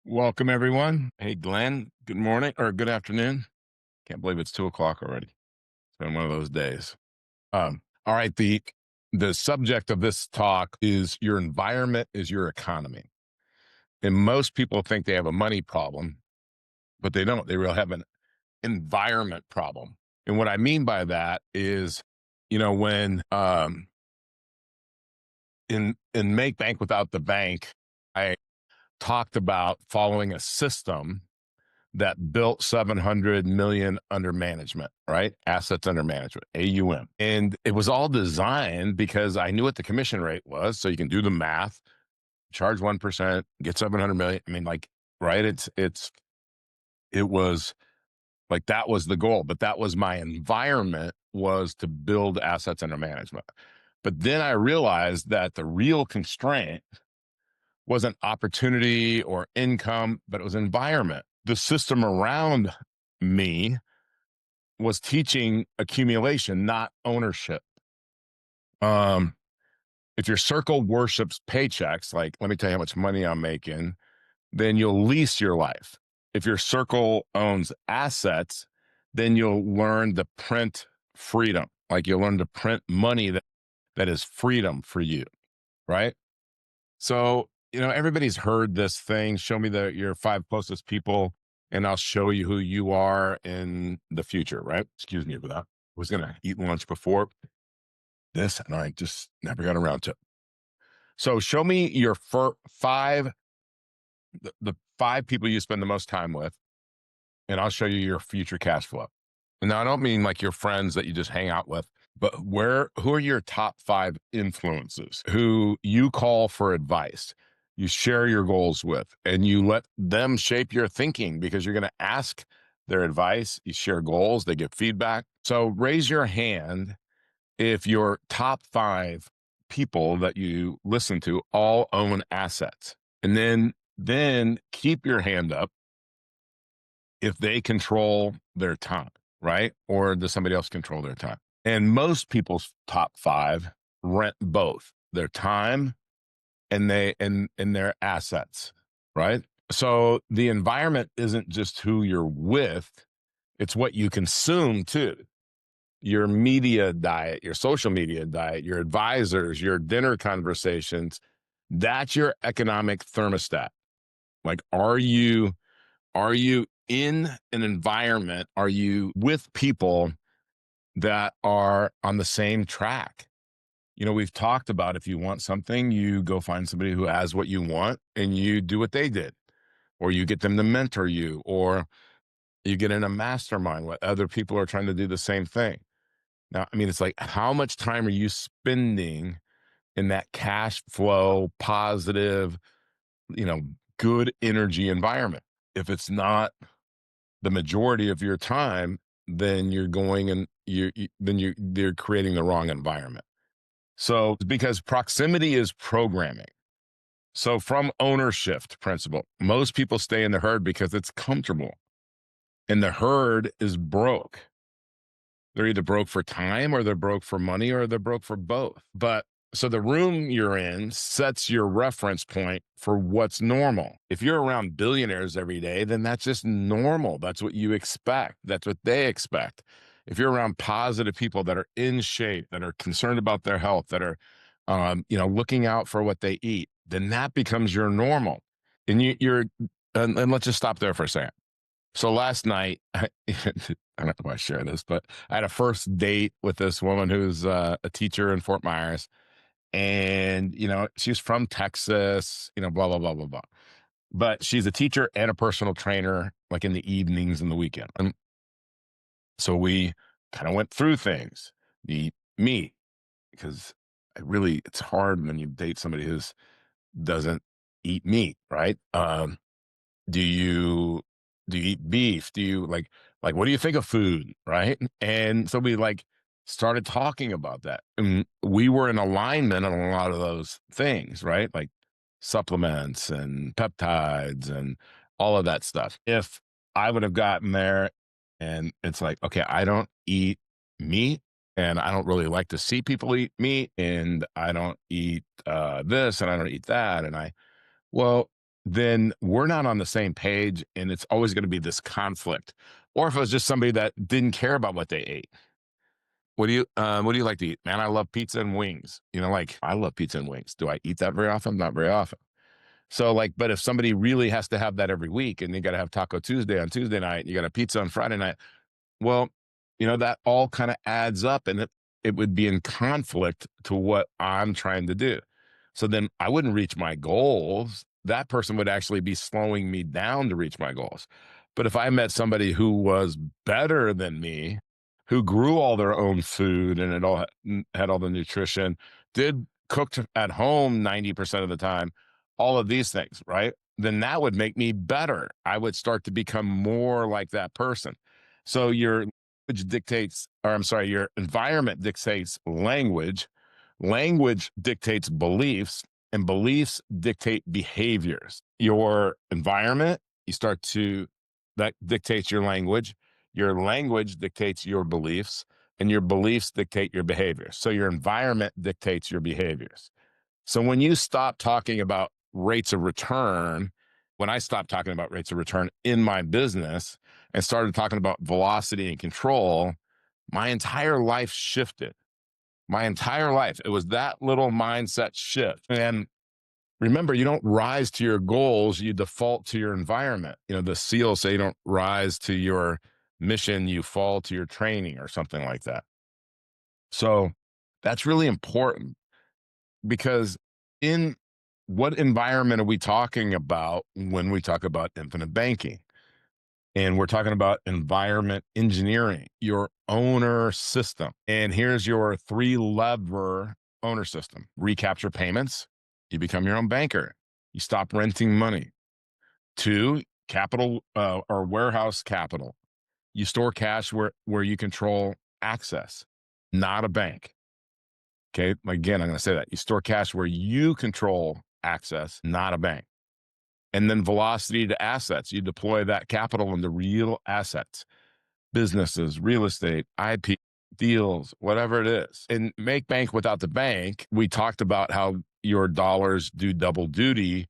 Welcome, everyone. Hey, Glenn. Good morning or good afternoon. Can't believe it's 2 o'clock already. It's been one of those days. All right. The subject of this talk is your environment is your economy. And most people think they have a money problem, but they don't. They really have an environment problem. And what I mean by that is, when in Make Bank Without the Bank, I talked about following a system that built 700 million under management, right? Assets under management, AUM. And it was all designed because I knew what the commission rate was. So you can do the math, charge 1%, get 700 million. I mean, like, right. It was like, that was the goal, but that was my environment, was to build assets under management. But then I realized that the real constraint wasn't opportunity or income, but it was environment. The system around me was teaching accumulation, not ownership. Um, if your circle worships paychecks, like, let me tell you how much money I'm making, then you'll lease your life. If your circle owns assets, then you'll learn to print freedom. Like, you'll learn to print money that is freedom for you, right? So, everybody's heard this thing, show me your five closest people and I'll show you who you are in the future, right? Excuse me for that. I was going to eat lunch before this and I just never got around to it. So show me your the five people you spend the most time with, and I'll show you your future cash flow. And now I don't mean like your friends that you just hang out with, but who are your top five influences who you call for advice, you share your goals with, and you let them shape your thinking because you're going to ask their advice. You share goals, they give feedback. So raise your hand if your top five people that you listen to all own assets. And then keep your hand up if they control their time, right? Or does somebody else control their time? And most people's top five rent both their time and their assets, right? So the environment isn't just who you're with, it's what you consume too. Your media diet, your social media diet, your advisors, your dinner conversations, that's your economic thermostat. Like, are you in an environment? Are you with people that are on the same track? We've talked about, if you want something, you go find somebody who has what you want and you do what they did, or you get them to mentor you, or you get in a mastermind where other people are trying to do the same thing. Now, I mean, it's like, how much time are you spending in that cash flow, positive, you know, good energy environment? If it's not the majority of your time, then you're going and they're creating the wrong environment. So, because proximity is programming. So, from owner shift principle, most people stay in the herd because it's comfortable, and the herd is broke. They're either broke for time, or they're broke for money, or they're broke for both. But so the room you're in sets your reference point for what's normal. If you're around billionaires every day, then that's just normal. That's what you expect. That's what they expect. If you're around positive people that are in shape, that are concerned about their health, that are, looking out for what they eat, then that becomes your normal. And and let's just stop there for a second. So last night, I don't know if I share this, but I had a first date with this woman who's a teacher in Fort Myers. And, she's from Texas, blah, blah, blah, blah, blah. But she's a teacher and a personal trainer, like in the evenings and the weekend. And so we kind of went through things, the meat, because it's hard when you date somebody who doesn't eat meat, right? Do you eat beef? Do you like what do you think of food, right? And so we started talking about that. And we were in alignment on a lot of those things, right? Like supplements and peptides and all of that stuff. If I would have gotten there and it's like, okay, I don't eat meat and I don't really like to see people eat meat and I don't eat this and I don't eat that. And well, then we're not on the same page and it's always going to be this conflict. Or if it was just somebody that didn't care about what they ate. What do you like to eat? Man, I love pizza and wings. Like I love pizza and wings. Do I eat that very often? Not very often. So like, but if somebody really has to have that every week and you got to have Taco Tuesday on Tuesday night, you got a pizza on Friday night, well, that all kind of adds up and it would be in conflict to what I'm trying to do. So then I wouldn't reach my goals. That person would actually be slowing me down to reach my goals. But if I met somebody who was better than me, who grew all their own food and it all had all the nutrition, did cooked at home 90% of the time, all of these things, right? Then that would make me better. I would start to become more like that person. So your language dictates, or I'm sorry, your environment dictates language. Language dictates beliefs, and beliefs dictate behaviors. Your environment, you start to, that dictates your language. Your language dictates your beliefs, and your beliefs dictate your behaviors. So your environment dictates your behaviors. So when you stop talking about rates of return, when I stopped talking about rates of return in my business and started talking about velocity and control, my entire life shifted. My entire life. It was that little mindset shift. And remember, you don't rise to your goals, you default to your environment. The SEALs say you don't rise to your mission, you fall to your training or something like that. So that's really important because in what environment are we talking about when we talk about infinite banking? And we're talking about environment engineering, your owner system. And here's your 3-lever owner system: recapture payments, you become your own banker, you stop renting money. 2, capital or warehouse capital, you store cash where you control access, not a bank. Okay. Again, I'm going to say that you store cash where you control access, not a bank. And then velocity to assets. You deploy that capital into real assets, businesses, real estate, IP, deals, whatever it is. And make bank without the bank. We talked about how your dollars do double duty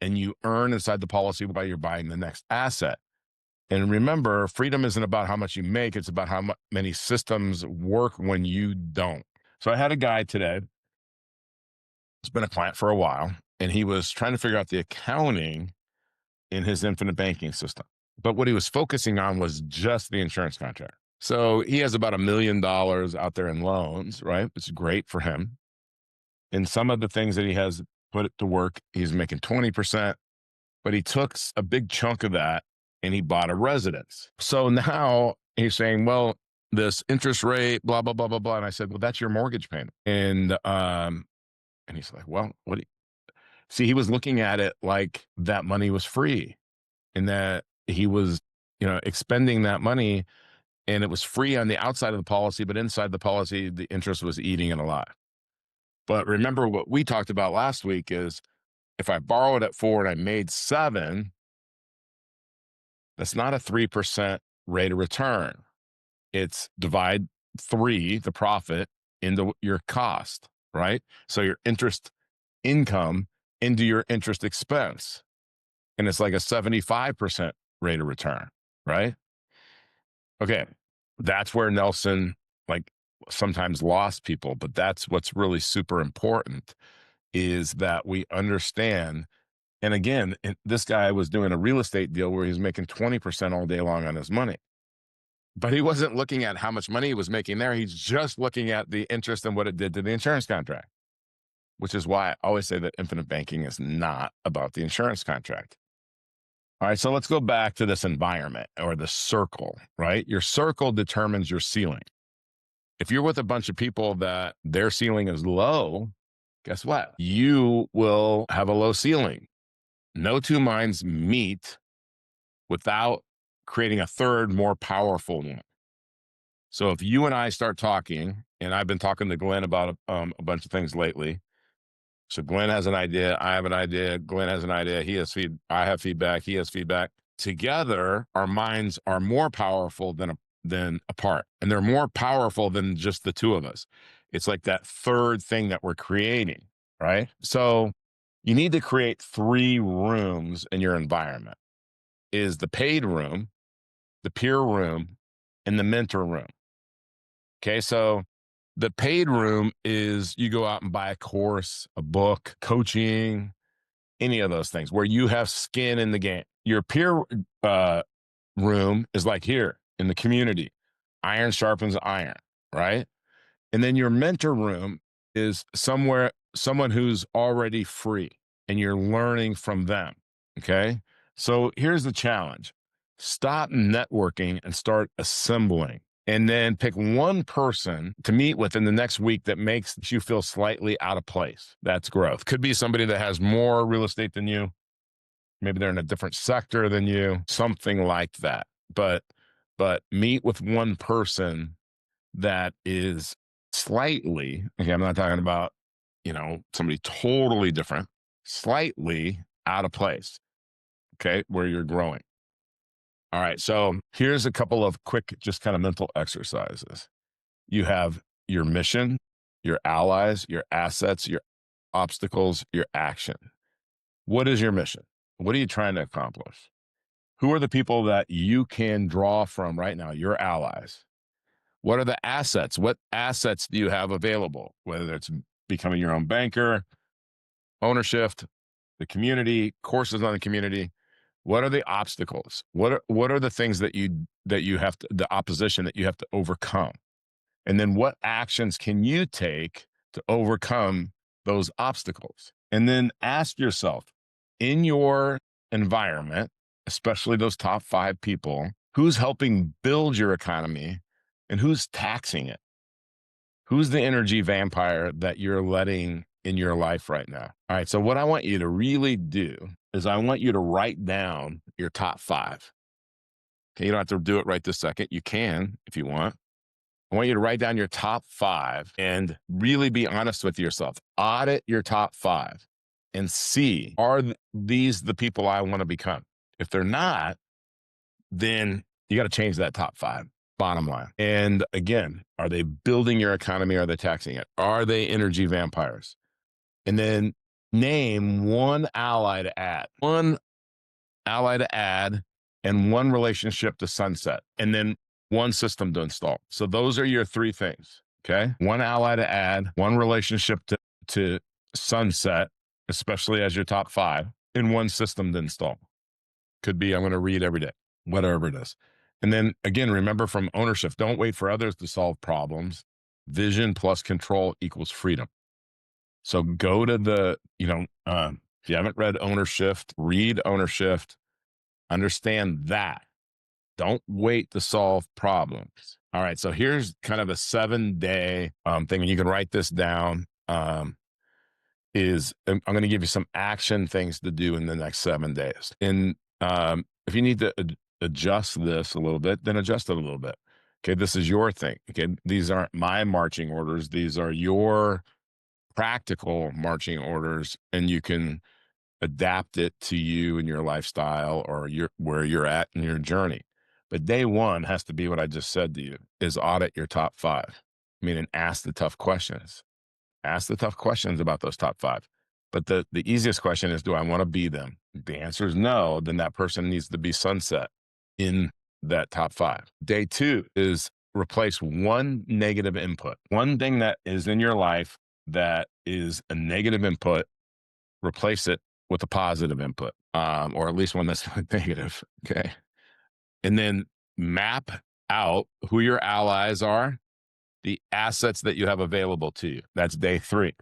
and you earn inside the policy while you're buying the next asset. And remember, freedom isn't about how much you make. It's about how many systems work when you don't. So I had a guy today, it's been a client for a while, and he was trying to figure out the accounting in his infinite banking system. But what he was focusing on was just the insurance contract. So he has about $1 million out there in loans, right? It's great for him. And some of the things that he has put it to work, he's making 20%, but he took a big chunk of that and he bought a residence. So now he's saying, well, this interest rate, blah, blah, blah, blah, blah. And I said, well, that's your mortgage payment. And he's like, well, what do you see? He was looking at it like that money was free and that he was, expending that money and it was free on the outside of the policy, but inside the policy, the interest was eating it alive. But remember what we talked about last week is if I borrowed at 4 and I made 7, that's not a 3% rate of return. It's divide 3, the profit, into your cost, right? So your interest income into your interest expense. And it's like a 75% rate of return, right? Okay. That's where Nelson like sometimes lost people, but that's what's really super important is that we understand. And again, this guy was doing a real estate deal where he was making 20% all day long on his money. But he wasn't looking at how much money he was making there. He's just looking at the interest and what it did to the insurance contract, which is why I always say that infinite banking is not about the insurance contract. All right, so let's go back to this environment or the circle, right? Your circle determines your ceiling. If you're with a bunch of people that their ceiling is low, guess what? You will have a low ceiling. No two minds meet without creating a third, more powerful one. So if you and I start talking, and I've been talking to Glenn about a bunch of things lately. So Glenn has an idea, I have an idea, Glenn has an idea, he has I have feedback, he has feedback. Together, our minds are more powerful than apart. And they're more powerful than just the two of us. It's like that third thing that we're creating, right? So You need to create 3 rooms in your environment, is the paid room, the peer room, and the mentor room. Okay, so the paid room is you go out and buy a course, a book, coaching, any of those things where you have skin in the game. Your peer room is like here in the community, iron sharpens iron, right? And then your mentor room is someone who's already free and you're learning from them. Okay. So here's the challenge: stop networking and start assembling. And then pick one person to meet with in the next week that makes you feel slightly out of place. That's growth. Could be somebody that has more real estate than you. Maybe they're in a different sector than you, something like that. But meet with one person that is slightly, okay, I'm not talking about, somebody totally different, slightly out of place, okay, where you're growing. All right. So here's a couple of quick, just kind of mental exercises. You have your mission, your allies, your assets, your obstacles, your action. What is your mission? What are you trying to accomplish? Who are the people that you can draw from right now? Your allies. What are the assets? What assets do you have available? Whether it's becoming your own banker, ownership, the community, courses on the community. What are the obstacles? What are the things that you have to, the opposition that you have to overcome? And then what actions can you take to overcome those obstacles? And then ask yourself, in your environment, especially those top 5 people, who's helping build your economy and who's taxing it? Who's the energy vampire that you're letting in your life right now? All right. So what I want you to really do is I want you to write down your top 5. Okay. You don't have to do it right this second. You can if you want. I want you to write down your top 5 and really be honest with yourself. Audit your top 5 and see, are these the people I want to become? If they're not, then you got to change that top 5, bottom line. And again, are they building your economy? Or are they taxing it? Are they energy vampires? And then name one ally to add, and one relationship to sunset, and then one system to install. So those are your 3 things. Okay. One ally to add, one relationship to sunset, especially as your top 5, and one system to install. Could be, I'm going to read every day, whatever it is. And then again, remember from ownership, don't wait for others to solve problems. Vision plus control equals freedom. So go to if you haven't read Ownership, read Ownership, understand that. Don't wait to solve problems. All right. So here's kind of a 7-day thing. And you can write this down. I'm going to give you some action things to do in the next 7 days. And if you need to adjust this a little bit, then adjust it a little bit. Okay. This is your thing. Okay. These aren't my marching orders. These are your practical marching orders, and you can adapt it to you and your lifestyle or where you're at in your journey. But day 1 has to be what I just said to you, is audit your top 5. Meaning ask the tough questions. Ask the tough questions about those top 5. But the easiest question is, do I want to be them? If the answer is no, then that person needs to be sunset in that top 5. Day 2 is replace one negative input. One thing that is in your life that is a negative input, replace it with a positive input, or at least one that's negative. Okay. And then map out who your allies are, the assets that you have available to you. That's day 3.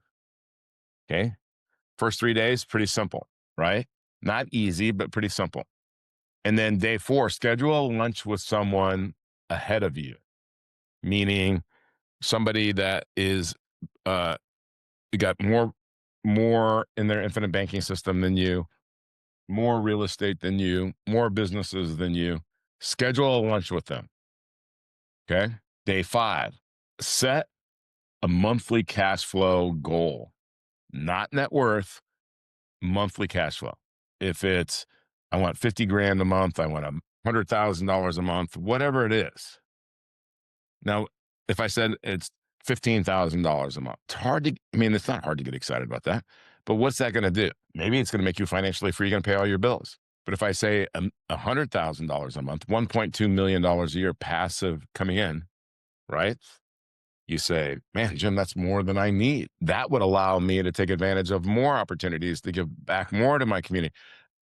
Okay. First 3 days, pretty simple, right? Not easy, but pretty simple. And then day 4, schedule a lunch with someone ahead of you, meaning somebody that is, got more in their infinite banking system than you, more real estate than you, more businesses than you. Schedule a lunch with them. Okay. Day 5, set a monthly cash flow goal, not net worth, monthly cash flow. If it's, I want 50 grand a month, I want $100,000 a month, whatever it is. Now, if I said it's $15,000 a month, it's not hard to get excited about that. But what's that going to do? Maybe it's going to make you financially free. You're going to pay all your bills. But if I say $100,000 a month, $1.2 million a year passive coming in, right? You say, man, Jim, that's more than I need. That would allow me to take advantage of more opportunities to give back more to my community.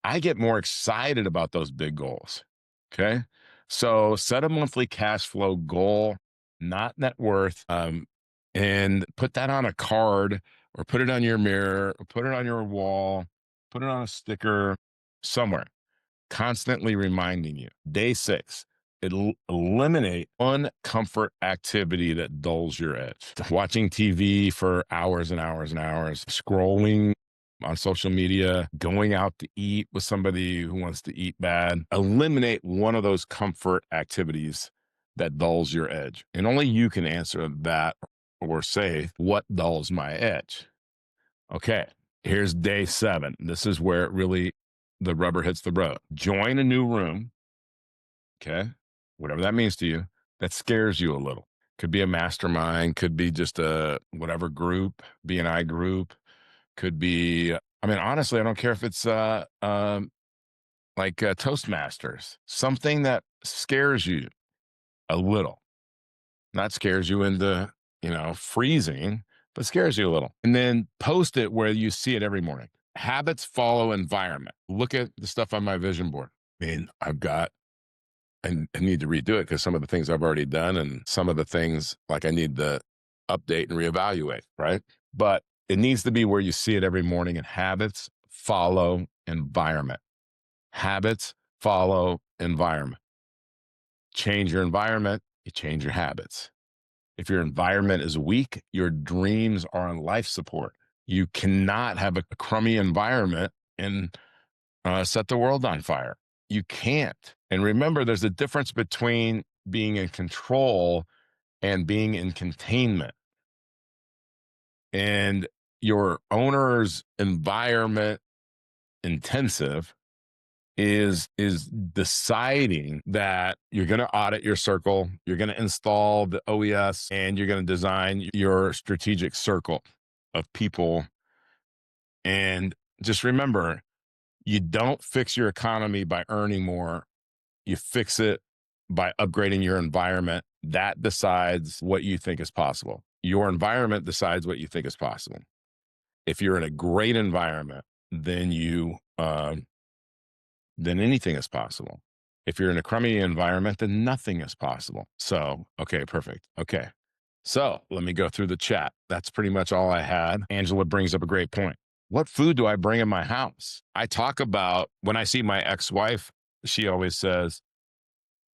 I get more excited about those big goals. Okay. So set a monthly cash flow goal, not net worth, and put that on a card or put it on your mirror or put it on your wall, put it on a sticker somewhere, constantly reminding you. Day 6, eliminate uncomfort activity that dulls your edge. Watching TV for hours and hours and hours, scrolling on social media, going out to eat with somebody who wants to eat bad. Eliminate one of those comfort activities that dulls your edge. And only you can answer that or say, what dulls my edge? Okay, here's day 7. This is where it really, the rubber hits the road. Join a new room, okay, whatever that means to you, that scares you a little. Could be a mastermind, could be just a whatever group, B&I group, could be, I mean, honestly, I don't care if it's like Toastmasters, something that scares you a little, not scares you into, freezing, but scares you a little. And then post it where you see it every morning. Habits follow environment. Look at the stuff on my vision board. I mean, I need to redo it because some of the things I've already done and some of the things like I need to update and reevaluate, right? But it needs to be where you see it every morning, and habits follow environment. Habits follow environment. Change your environment, you change your habits. If your environment is weak, your dreams are on life support. You cannot have a crummy environment and set the world on fire. You can't. And remember, there's a difference between being in control and being in containment. And your owner's environment intensive is deciding that you're going to audit your circle, you're going to install the OES, and you're going to design your strategic circle of people. And just remember, you don't fix your economy by earning more. You fix it by upgrading your environment. That decides what you think is possible. Your environment decides what you think is possible. If you're in a great environment, then then anything is possible. If you're in a crummy environment, then nothing is possible. So, okay, perfect. Okay. So let me go through the chat. That's pretty much all I had. Angela brings up a great point. What food do I bring in my house? I talk about when I see my ex-wife, she always says,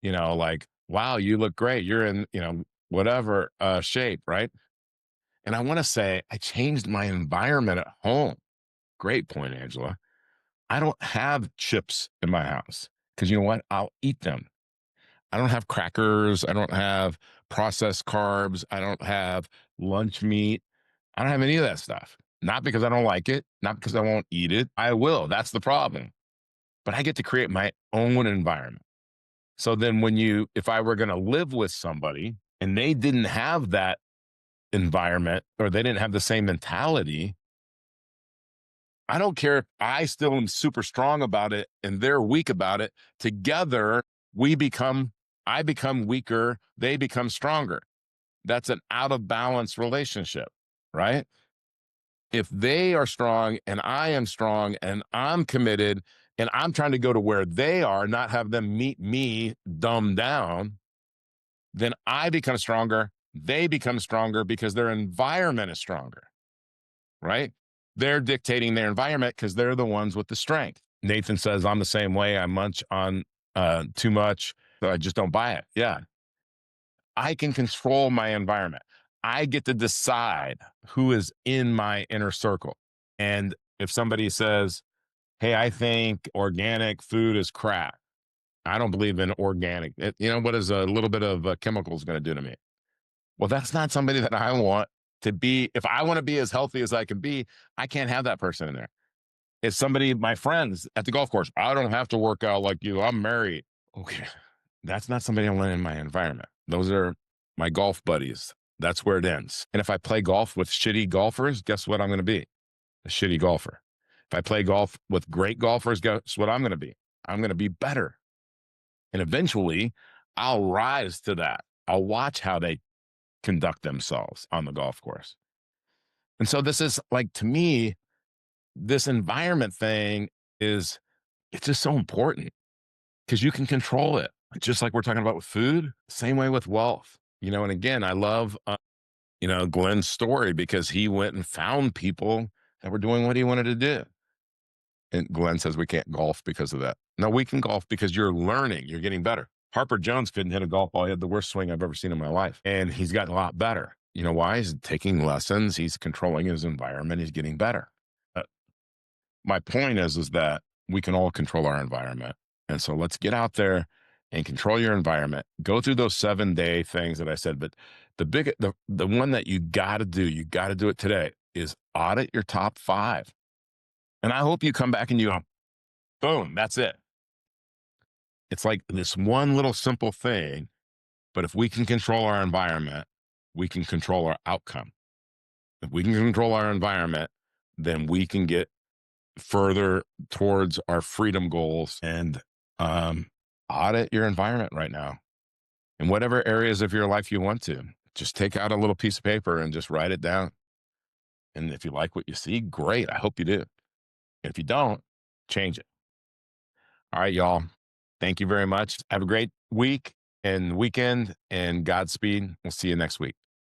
like, wow, you look great. You're in, whatever shape, right? And I want to say, I changed my environment at home. Great point, Angela. I don't have chips in my house because you know what? I'll eat them. I don't have crackers. I don't have processed carbs. I don't have lunch meat. I don't have any of that stuff. Not because I don't like it, not because I won't eat it. I will. That's the problem. But I get to create my own environment. So then if I were going to live with somebody and they didn't have that environment or they didn't have the same mentality, I don't care if I still am super strong about it and they're weak about it. Together, I become weaker, they become stronger. That's an out of balance relationship, right? If they are strong and I am strong and I'm committed and I'm trying to go to where they are, not have them meet me dumbed down, then I become stronger. They become stronger because their environment is stronger, right? They're dictating their environment because they're the ones with the strength. Nathan says, I'm the same way. I munch on too much, so I just don't buy it. Yeah. I can control my environment. I get to decide who is in my inner circle. And if somebody says, hey, I think organic food is crap, I don't believe in organic. What is a little bit of chemicals going to do to me? Well, that's not somebody that I want to be. If I want to be as healthy as I can be, I can't have that person in there. It's somebody, my friends at the golf course. I don't have to work out like you. I'm married. Okay. That's not somebody I want in my environment. Those are my golf buddies. That's where it ends. And if I play golf with shitty golfers, guess what I'm going to be? a shitty golfer. If I play golf with great golfers, guess what I'm going to be? I'm going to be better. And eventually I'll rise to that. I'll watch how they conduct themselves on the golf course. And so this is like, to me, this environment thing is, it's just so important because you can control it. Just like we're talking about with food, same way with wealth. And again, I love, Glenn's story because he went and found people that were doing what he wanted to do. And Glenn says we can't golf because of that. No, we can golf because you're learning, you're getting better. Harper Jones couldn't hit a golf ball. He had the worst swing I've ever seen in my life. And he's gotten a lot better. You know why? He's taking lessons, he's controlling his environment, he's getting better. Uh, my point is that we can all control our environment. And so let's get out there and control your environment. Go through those 7-day things that I said, but the one that you got to do it today is audit your top 5. And I hope you come back and you go, boom, that's it. It's like this one little simple thing, but if we can control our environment, we can control our outcome. If we can control our environment, then we can get further towards our freedom goals. And audit your environment right now in whatever areas of your life you want to. Just take out a little piece of paper and just write it down. And if you like what you see, great. I hope you do. If you don't, change it. All right, y'all. Thank you very much. Have a great week and weekend, and Godspeed. We'll see you next week.